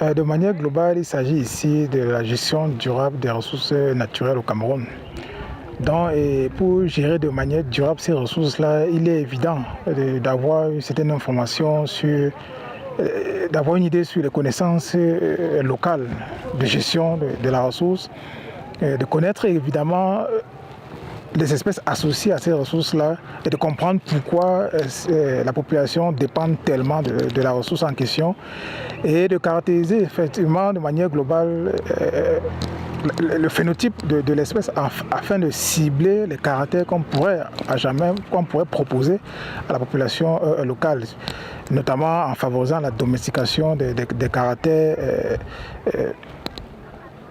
De manière globale, il s'agit ici de la gestion durable des ressources naturelles au Cameroun. Donc, et pour gérer de manière durable ces ressources-là, il est évident d'avoir une certaine information sur, d'avoir une idée sur les connaissances locales de gestion de la ressource, de connaître évidemment les espèces associées à ces ressources-là et de comprendre pourquoi la population dépend tellement de la ressource en question et de caractériser effectivement de manière globale le phénotype de l'espèce afin de cibler les caractères qu'on pourrait proposer à la population locale, notamment en favorisant la domestication des caractères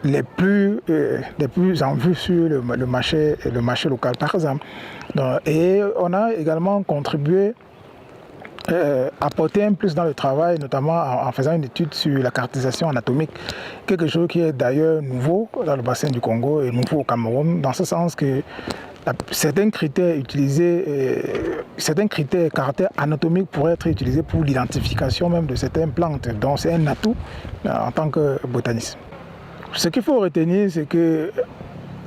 les plus en vue sur le marché local, par exemple. Donc, et on a également contribué apporter un plus dans le travail, notamment en faisant une étude sur la caractérisation anatomique, quelque chose qui est d'ailleurs nouveau dans le bassin du Congo et nouveau au Cameroun, dans ce sens que certains critères caractères anatomiques pourraient être utilisés pour l'identification même de certaines plantes. Donc c'est un atout en tant que botaniste. Ce qu'il faut retenir, c'est qu'il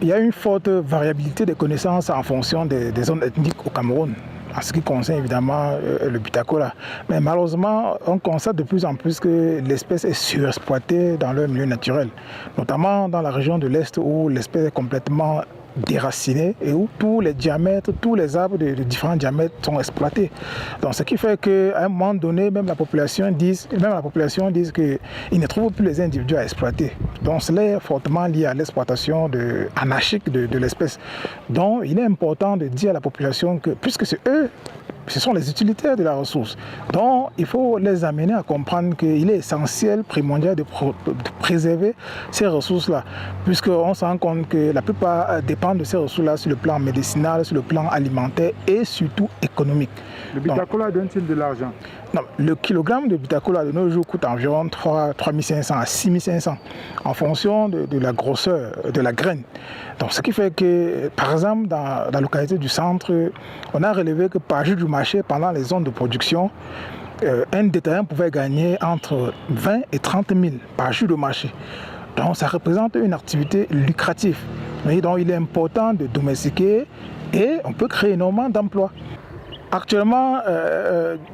y a une forte variabilité des connaissances en fonction des zones ethniques au Cameroun, en ce qui concerne évidemment le butacola. Mais malheureusement, on constate de plus en plus que l'espèce est surexploitée dans leur milieu naturel, notamment dans la région de l'Est où l'espèce est complètement déracinés et où tous les arbres de différents diamètres sont exploités. Donc ce qui fait qu'à un moment donné, même la population dit qu'ils ne trouvent plus les individus à exploiter. Donc cela est fortement lié à l'exploitation anarchique de l'espèce. Donc il est important de dire à la population que puisque c'est eux, ce sont les utilitaires de la ressource. Donc, il faut les amener à comprendre qu'il est essentiel, primordial de préserver ces ressources-là, puisqu'on se rend compte que la plupart dépendent de ces ressources-là sur le plan médicinal, sur le plan alimentaire et surtout économique. Le butacola donne-t-il de l'argent? Non, le kilogramme de butacola de nos jours coûte environ 3 500 à 6 500 en fonction de la grosseur de la graine. Donc, ce qui fait que, par exemple, dans la localité du centre, on a relevé que par jour du marché, pendant les zones de production, un détaillant pouvait gagner entre 20 et 30 000 par jour de marché. Donc, ça représente une activité lucrative. Donc, il est important de domestiquer et on peut créer énormément d'emplois. Actuellement,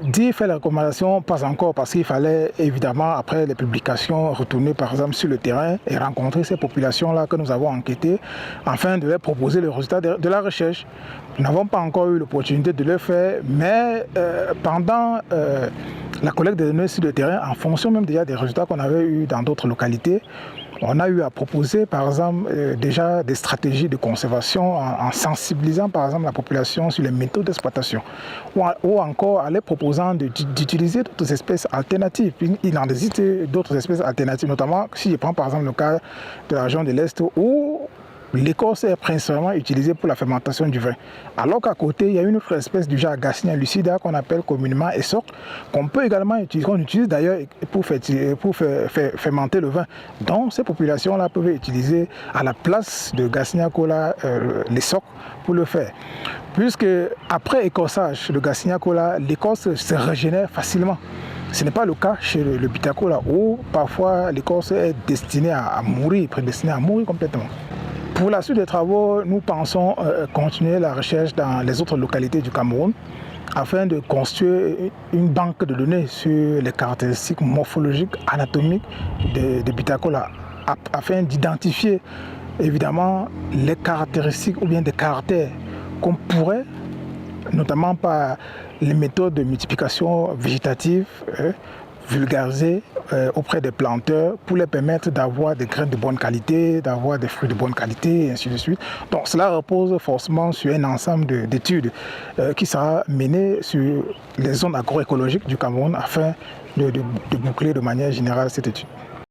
dire faire la recommandation, pas encore, parce qu'il fallait évidemment, après les publications, retourner par exemple sur le terrain et rencontrer ces populations-là que nous avons enquêtées, afin de leur proposer le résultat de la recherche. Nous n'avons pas encore eu l'opportunité de le faire, mais pendant la collecte des données sur le terrain, en fonction même déjà des résultats qu'on avait eus dans d'autres localités, on a eu à proposer, par exemple, déjà des stratégies de conservation en sensibilisant, par exemple, la population sur les méthodes d'exploitation ou encore en leur proposant d'utiliser d'autres espèces alternatives. Il en existe d'autres espèces alternatives, notamment si je prends par exemple le cas de la région de l'Est où l'écorce est principalement utilisée pour la fermentation du vin. Alors qu'à côté, il y a une autre espèce du genre Garcinia lucida qu'on appelle communément essoc, qu'on peut également utiliser, qu'on utilise d'ailleurs pour fermenter le vin. Donc ces populations-là peuvent utiliser à la place de Garcinia cola l'essoc pour le faire. Puisque après écorçage de Garcinia cola, l'écorce se régénère facilement. Ce n'est pas le cas chez le butacola où parfois l'écorce est destinée à mourir, prédestinée à mourir complètement. Pour la suite des travaux, nous pensons continuer la recherche dans les autres localités du Cameroun afin de construire une banque de données sur les caractéristiques morphologiques, anatomiques de butacola afin d'identifier évidemment les caractéristiques ou bien des caractères qu'on pourrait, notamment par les méthodes de multiplication végétative, vulgariser auprès des planteurs pour les permettre d'avoir des graines de bonne qualité, d'avoir des fruits de bonne qualité et ainsi de suite. Donc cela repose forcément sur un ensemble d'études qui sera mené sur les zones agroécologiques du Cameroun afin de boucler de manière générale cette étude.